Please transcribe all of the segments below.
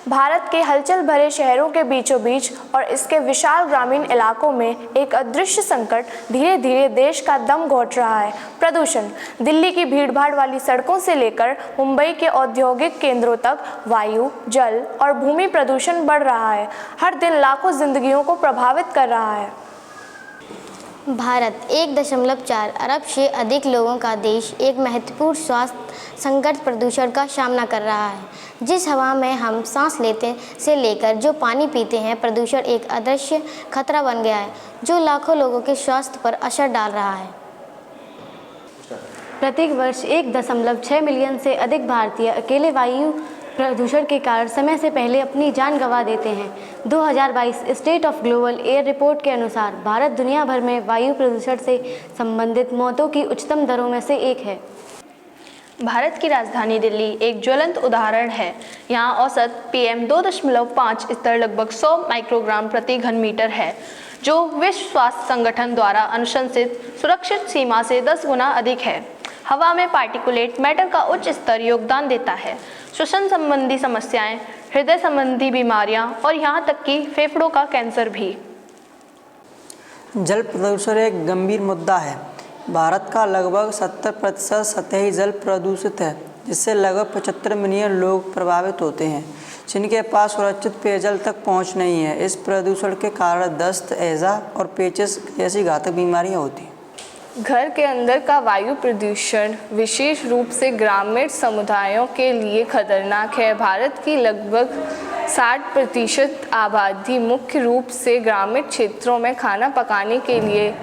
भारत के हलचल भरे शहरों के बीचों बीच और इसके विशाल ग्रामीण इलाकों में एक अदृश्य संकट धीरे धीरे देश का दम घोट रहा है। प्रदूषण। दिल्ली की भीड़भाड़ वाली सड़कों से लेकर मुंबई के औद्योगिक केंद्रों तक वायु, जल और भूमि प्रदूषण बढ़ रहा है। हर दिन लाखों जिंदगियों को प्रभावित कर रहा है। भारत 1.4 अरब से अधिक लोगों का देश एक महत्वपूर्ण स्वास्थ्य संकट प्रदूषण का सामना कर रहा है। जिस हवा में हम सांस लेते से लेकर जो पानी पीते हैं, प्रदूषण एक अदृश्य खतरा बन गया है जो लाखों लोगों के स्वास्थ्य पर असर डाल रहा है। प्रत्येक वर्ष 1.6 मिलियन से अधिक भारतीय अकेले वायु प्रदूषण के कारण समय से पहले अपनी जान गंवा देते हैं। 2022 state of global air report के अनुसार भारत दुनिया भर में वायु प्रदूषण से संबंधित मौतों की उच्चतम दरों में से एक है। भारत की राजधानी दिल्ली एक ज्वलंत उदाहरण है। यहाँ औसत PM 2.5 स्तर लगभग 100 माइक्रोग्राम प्रति घन मीटर है, जो विश्व स्वास्थ्य संगठन द्वारा अनुशंसित सुरक्षित सीमा से 10 गुना अधिक है। हवा में पार्टिकुलेट मैटर का उच्च स्तर योगदान देता है श्वसन संबंधी समस्याएं, हृदय संबंधी बीमारियां और यहाँ तक कि फेफड़ों का कैंसर भी। जल प्रदूषण एक गंभीर मुद्दा है। भारत का लगभग 70% सतही जल प्रदूषित है, जिससे लगभग 75 मिलियन लोग प्रभावित होते हैं जिनके पास सुरक्षित पेयजल तक पहुंच नहीं है। इस प्रदूषण के कारण दस्त, हैज़ा और पेचिश जैसी घातक बीमारियां होती हैं। घर के अंदर का वायु प्रदूषण विशेष रूप से ग्रामीण समुदायों के लिए खतरनाक है। भारत की लगभग 60% आबादी मुख्य रूप से ग्रामीण क्षेत्रों में खाना पकाने के लिए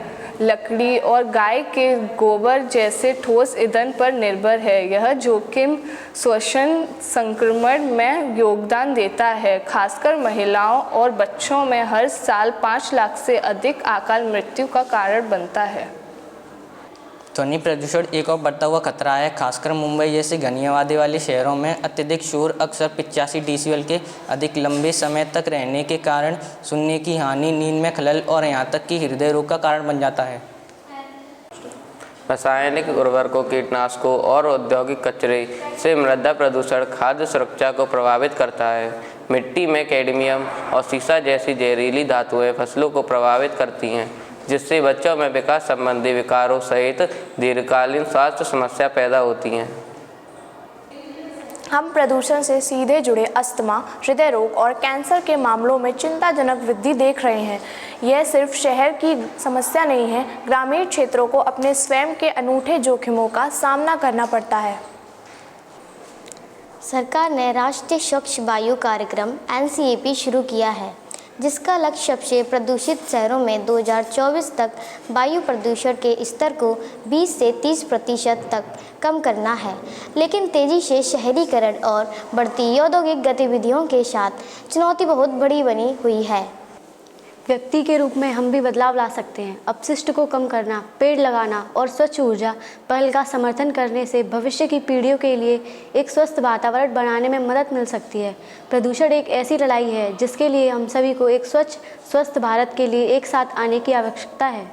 लकड़ी और गाय के गोबर जैसे ठोस ईंधन पर निर्भर है। यह जोखिम श्वसन संक्रमण में योगदान देता है, खासकर महिलाओं और बच्चों में हर साल 5 लाख से अधिक अकाल मृत्यु का कारण बनता है। ध्वनि प्रदूषण एक और बढ़ता हुआ खतरा है, खासकर मुंबई जैसे घनी आबादी वाले शहरों में। अत्यधिक शोर अक्सर 85 डेसिबल के अधिक लंबे समय तक रहने के कारण सुनने की हानि, नींद में खलल और यहाँ तक कि हृदय रोग का कारण बन जाता है। रासायनिक उर्वरकों, कीटनाशकों और औद्योगिक कचरे से मृदा प्रदूषण खाद्य सुरक्षा को प्रभावित करता है। मिट्टी में कैडमियम और सीसा जैसी जहरीली धातुएं फसलों को प्रभावित करती हैं, जिससे बच्चों में विकास संबंधी विकारों सहित दीर्घकालीन स्वास्थ्य समस्या पैदा होती हैं। हम प्रदूषण से सीधे जुड़े अस्थमा, हृदय रोग और कैंसर के मामलों में चिंताजनक वृद्धि देख रहे हैं। यह सिर्फ शहर की समस्या नहीं है, ग्रामीण क्षेत्रों को अपने स्वयं के अनूठे जोखिमों का सामना करना पड़ता है। सरकार ने राष्ट्रीय स्वच्छ वायु कार्यक्रम NCAP शुरू किया है, जिसका लक्ष्य सबसे प्रदूषित शहरों में 2024 तक वायु प्रदूषण के स्तर को 20 से 30% तक कम करना है। लेकिन तेज़ी से शहरीकरण और बढ़ती औद्योगिक गतिविधियों के साथ चुनौती बहुत बड़ी बनी हुई है। व्यक्ति के रूप में हम भी बदलाव ला सकते हैं। अपशिष्ट को कम करना, पेड़ लगाना और स्वच्छ ऊर्जा पहल का समर्थन करने से भविष्य की पीढ़ियों के लिए एक स्वस्थ वातावरण बनाने में मदद मिल सकती है। प्रदूषण एक ऐसी लड़ाई है जिसके लिए हम सभी को एक स्वच्छ, स्वस्थ भारत के लिए एक साथ आने की आवश्यकता है।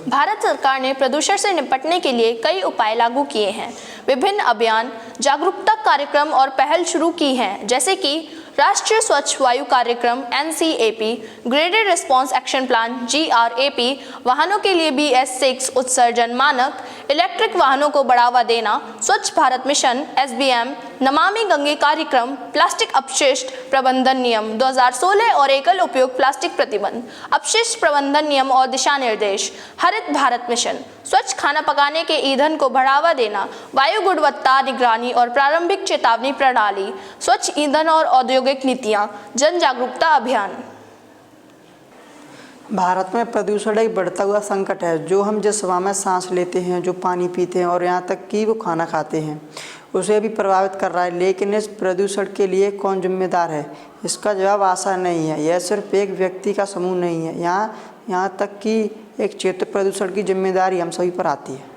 भारत सरकार ने प्रदूषण से निपटने के लिए कई उपाय लागू किए हैं। विभिन्न अभियान, जागरूकता कार्यक्रम और पहल शुरू की हैं, जैसे कि राष्ट्रीय स्वच्छ वायु कार्यक्रम NCAP, graded response action plan GRAP, वाहनों के लिए BS6 उत्सर्जन मानक, इलेक्ट्रिक वाहनों को बढ़ावा देना, स्वच्छ भारत मिशन SBM, नमामि गंगे कार्यक्रम, प्लास्टिक अपशिष्ट प्रबंधन नियम 2016 और एकल उपयोग प्लास्टिक प्रतिबंध, अपशिष्ट प्रबंधन नियम और दिशा निर्देश, हरित भारत मिशन, स्वच्छ खाना पकाने के ईंधन को बढ़ावा देना, वायु गुणवत्ता निगरानी और प्रारंभिक चेतावनी प्रणाली, स्वच्छ ईंधन और औद्योगिक नीतियां, जन जागरूकता अभियान। भारत में प्रदूषण एक बढ़ता हुआ संकट है। जो हम जिस हवा में सांस लेते हैं, जो पानी पीते हैं और यहाँ तक कि वो खाना खाते हैं, उसे भी प्रभावित कर रहा है। लेकिन इस प्रदूषण के लिए कौन जिम्मेदार है? इसका जवाब आसान नहीं है। यह सिर्फ एक व्यक्ति का समूह नहीं है। यहाँ तक कि एक क्षेत्र प्रदूषण की जिम्मेदारी हम सभी पर आती है।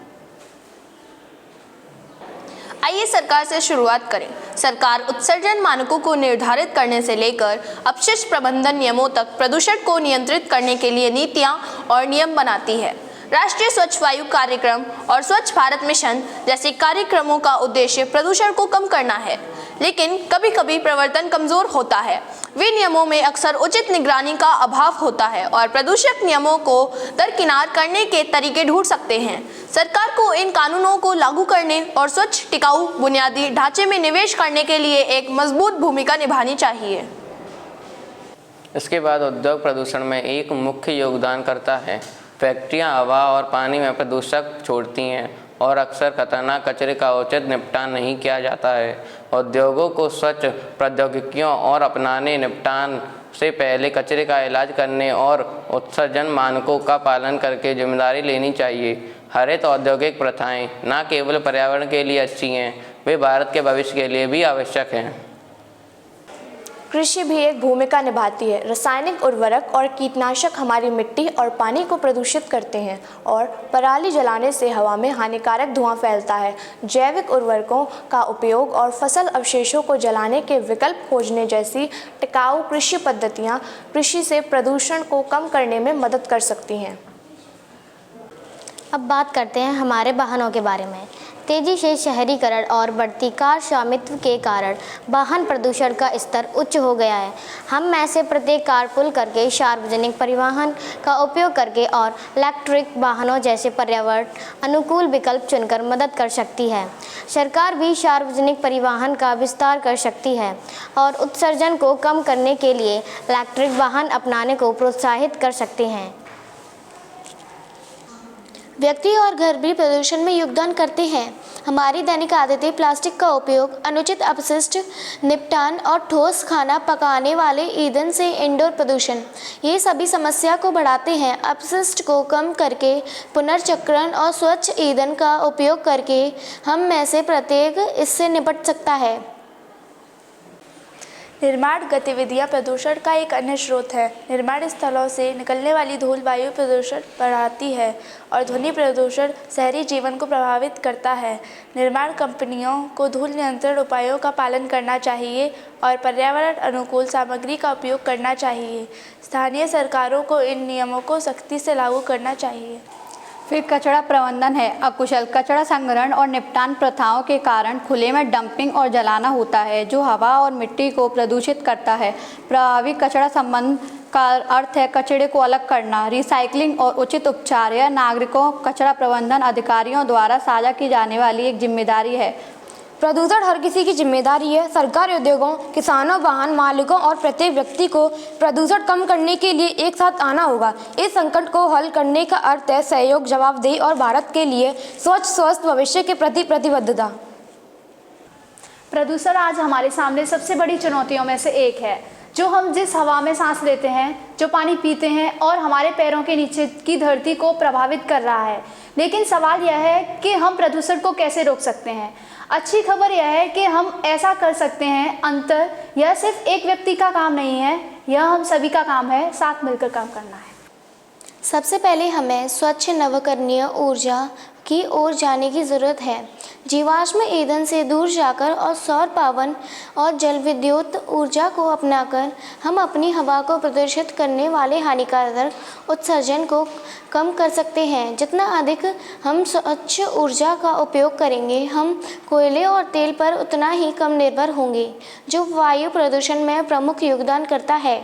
आइए सरकार से शुरुआत करें। सरकार उत्सर्जन मानकों को निर्धारित करने से लेकर अपशिष्ट प्रबंधन नियमों तक प्रदूषण को नियंत्रित करने के लिए नीतियां और नियम बनाती है। राष्ट्रीय स्वच्छ वायु कार्यक्रम और स्वच्छ भारत मिशन जैसे कार्यक्रमों का उद्देश्य प्रदूषण को कम करना है, लेकिन कभी कभी प्रवर्तन कमजोर होता है। वे नियमों में अक्सर उचित निगरानी का अभाव होता है और प्रदूषक नियमों को दरकिनार करने के तरीके ढूंढ सकते हैं। सरकार को इन कानूनों को लागू करने और स्वच्छ टिकाऊ बुनियादी ढांचे में निवेश करने के लिए एक मजबूत भूमिका निभानी चाहिए। इसके बाद उद्योग प्रदूषण में एक मुख्य योगदान करता है। फैक्ट्रियां हवा और पानी में प्रदूषक छोड़ती हैं और अक्सर खतरनाक कचरे का उचित निपटान नहीं किया जाता है। उद्योगों को स्वच्छ प्रौद्योगिकियों और अपनाने, निपटान से पहले कचरे का इलाज करने और उत्सर्जन मानकों का पालन करके जिम्मेदारी लेनी चाहिए। हरित औद्योगिक प्रथाएं न केवल पर्यावरण के लिए अच्छी हैं, वे भारत के भविष्य के लिए भी आवश्यक हैं। कृषि भी एक भूमिका निभाती है। रासायनिक उर्वरक और कीटनाशक हमारी मिट्टी और पानी को प्रदूषित करते हैं और पराली जलाने से हवा में हानिकारक धुआं फैलता है। जैविक उर्वरकों का उपयोग और फसल अवशेषों को जलाने के विकल्प खोजने जैसी टिकाऊ कृषि पद्धतियाँ कृषि से प्रदूषण को कम करने में मदद कर सकती हैं। अब बात करते हैं हमारे वाहनों के बारे में। तेजी से शहरीकरण और बढ़ती कार स्वामित्व के कारण वाहन प्रदूषण का स्तर उच्च हो गया है। हम में से प्रत्येक कारपूल करके, सार्वजनिक परिवहन का उपयोग करके और इलेक्ट्रिक वाहनों जैसे पर्यावरण अनुकूल विकल्प चुनकर मदद कर सकती है। सरकार भी सार्वजनिक परिवहन का विस्तार कर सकती है और उत्सर्जन को कम करने के लिए इलेक्ट्रिक वाहन अपनाने को प्रोत्साहित कर सकते हैं। व्यक्ति और घर भी प्रदूषण में योगदान करते हैं। हमारी दैनिक आदतें प्लास्टिक का उपयोग, अनुचित अपशिष्ट निपटान और ठोस खाना पकाने वाले ईंधन से इंडोर प्रदूषण, ये सभी समस्या को बढ़ाते हैं। अपशिष्ट को कम करके, पुनर्चक्रण और स्वच्छ ईंधन का उपयोग करके हम में से प्रत्येक इससे निपट सकता है। निर्माण गतिविधियां प्रदूषण का एक अन्य स्रोत है। निर्माण स्थलों से निकलने वाली धूल वायु प्रदूषण बढ़ाती है और ध्वनि प्रदूषण शहरी जीवन को प्रभावित करता है। निर्माण कंपनियों को धूल नियंत्रण उपायों का पालन करना चाहिए और पर्यावरण अनुकूल सामग्री का उपयोग करना चाहिए। स्थानीय सरकारों को इन नियमों को सख्ती से लागू करना चाहिए। फिर कचरा प्रबंधन है। अकुशल कचरा संग्रहण और निपटान प्रथाओं के कारण खुले में डंपिंग और जलाना होता है, जो हवा और मिट्टी को प्रदूषित करता है। प्रभावी कचरा संबंध का अर्थ है कचरे को अलग करना, रिसाइकलिंग और उचित उपचार। यह नागरिकों, कचरा प्रबंधन अधिकारियों द्वारा साझा की जाने वाली एक जिम्मेदारी है। प्रदूषण हर किसी की जिम्मेदारी है। सरकार, उद्योगों, किसानों, वाहन मालिकों और प्रत्येक व्यक्ति को प्रदूषण कम करने के लिए एक साथ आना होगा। इस संकट को हल करने का अर्थ है सहयोग, जवाबदेही और भारत के लिए स्वच्छ स्वस्थ भविष्य के प्रति प्रतिबद्धता। प्रदूषण आज हमारे सामने सबसे बड़ी चुनौतियों में से एक है। जो हम जिस हवा में सांस लेते हैं, जो पानी पीते हैं और हमारे पैरों के नीचे की धरती को प्रभावित कर रहा है। लेकिन सवाल यह है कि हम प्रदूषण को कैसे रोक सकते हैं। अच्छी खबर यह है कि हम ऐसा कर सकते हैं। अंतर यह सिर्फ एक व्यक्ति का काम नहीं है, यह हम सभी का काम है। साथ मिलकर काम करना है। सबसे पहले हमें स्वच्छ नवीकरणीय ऊर्जा की ओर जाने की ज़रूरत है। जीवाश्म ईंधन से दूर जाकर और सौर, पवन और जल विद्युत ऊर्जा को अपनाकर हम अपनी हवा को प्रदूषित करने वाले हानिकारक उत्सर्जन को कम कर सकते हैं। जितना अधिक हम स्वच्छ ऊर्जा का उपयोग करेंगे, हम कोयले और तेल पर उतना ही कम निर्भर होंगे, जो वायु प्रदूषण में प्रमुख योगदान करता है।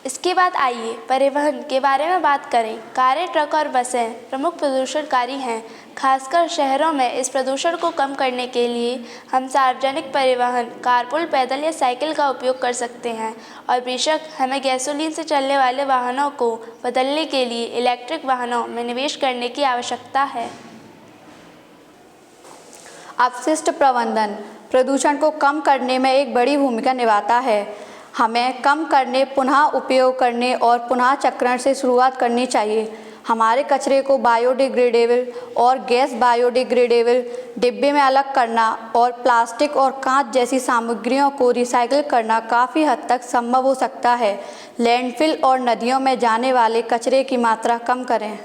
इसके बाद आइए परिवहन के बारे में बात करें। कारें, ट्रक और बसें प्रमुख प्रदूषणकारी हैं। खासकर शहरों में इस प्रदूषण को कम करने के लिए हम सार्वजनिक परिवहन, कारपूल, पैदल या साइकिल का उपयोग कर सकते हैं। और बेशक हमें गैसोलीन से चलने वाले वाहनों को बदलने के लिए इलेक्ट्रिक वाहनों में निवेश करने की आवश्यकता है। अपशिष्ट प्रबंधन प्रदूषण को कम करने में एक बड़ी भूमिका निभाता है। हमें कम करने, पुनः उपयोग करने और पुनः चक्रण से शुरुआत करनी चाहिए। हमारे कचरे को बायोडिग्रेडेबल और गैस बायोडिग्रेडेबल डिब्बे में अलग करना और प्लास्टिक और कांच जैसी सामग्रियों को रिसाइकिल करना काफ़ी हद तक संभव हो सकता है। लैंडफिल और नदियों में जाने वाले कचरे की मात्रा कम करें।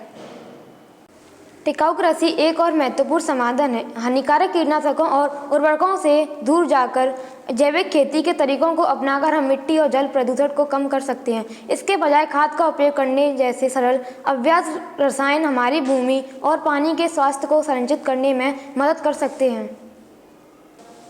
टिकाऊ कृषि एक और महत्वपूर्ण समाधान है। हानिकारक कीटनाशकों और उर्वरकों से दूर जाकर जैविक खेती के तरीकों को अपनाकर हम मिट्टी और जल प्रदूषण को कम कर सकते हैं। इसके बजाय खाद का उपयोग करने जैसे सरल अभ्यास रसायन हमारी भूमि और पानी के स्वास्थ्य को संरक्षित करने में मदद कर सकते हैं।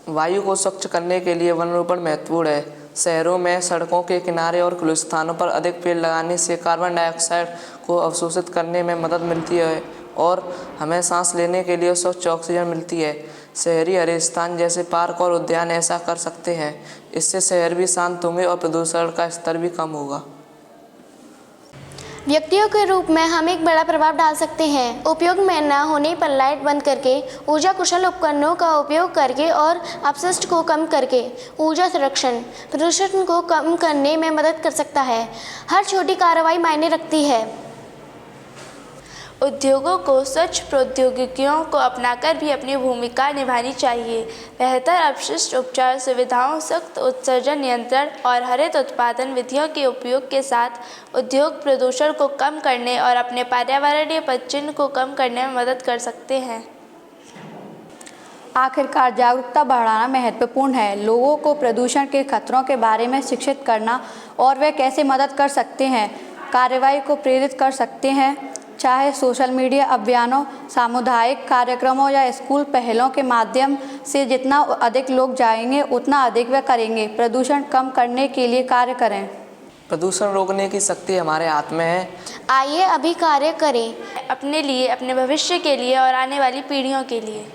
वायु को स्वच्छ करने के लिए वनरोपण महत्वपूर्ण है। शहरों में सड़कों के किनारे और खुले स्थानों पर अधिक पेड़ लगाने से कार्बन डाइऑक्साइड को अवशोषित करने में मदद मिलती है और हमें सांस लेने के लिए स्वच्छ ऑक्सीजन मिलती है। शहरी हरे स्थान जैसे पार्क और उद्यान ऐसा कर सकते हैं। इससे शहर भी शांत होंगे और प्रदूषण का स्तर भी कम होगा। व्यक्तियों के रूप में हम एक बड़ा प्रभाव डाल सकते हैं। उपयोग में न होने पर लाइट बंद करके, ऊर्जा कुशल उपकरणों का उपयोग करके और अपशिष्ट को कम करके ऊर्जा संरक्षण प्रदूषण को कम करने में मदद कर सकता है। हर छोटी कार्रवाई मायने रखती है। उद्योगों को स्वच्छ प्रौद्योगिकियों को अपनाकर भी अपनी भूमिका निभानी चाहिए। बेहतर अपशिष्ट उपचार सुविधाओं, सख्त उत्सर्जन नियंत्रण और हरित उत्पादन विधियों के उपयोग के साथ उद्योग प्रदूषण को कम करने और अपने पर्यावरणीय पदचिह्न को कम करने में मदद कर सकते हैं। आखिरकार जागरूकता बढ़ाना महत्वपूर्ण है। लोगों को प्रदूषण के खतरों के बारे में शिक्षित करना और वे कैसे मदद कर सकते हैं, कार्रवाई को प्रेरित कर सकते हैं। चाहे सोशल मीडिया अभियानों, सामुदायिक कार्यक्रमों या स्कूल पहलों के माध्यम से जितना अधिक लोग जाएंगे उतना अधिक वे करेंगे। प्रदूषण कम करने के लिए कार्य करें। प्रदूषण रोकने की शक्ति हमारे हाथ में है। आइए अभी कार्य करें, अपने लिए, अपने भविष्य के लिए और आने वाली पीढ़ियों के लिए।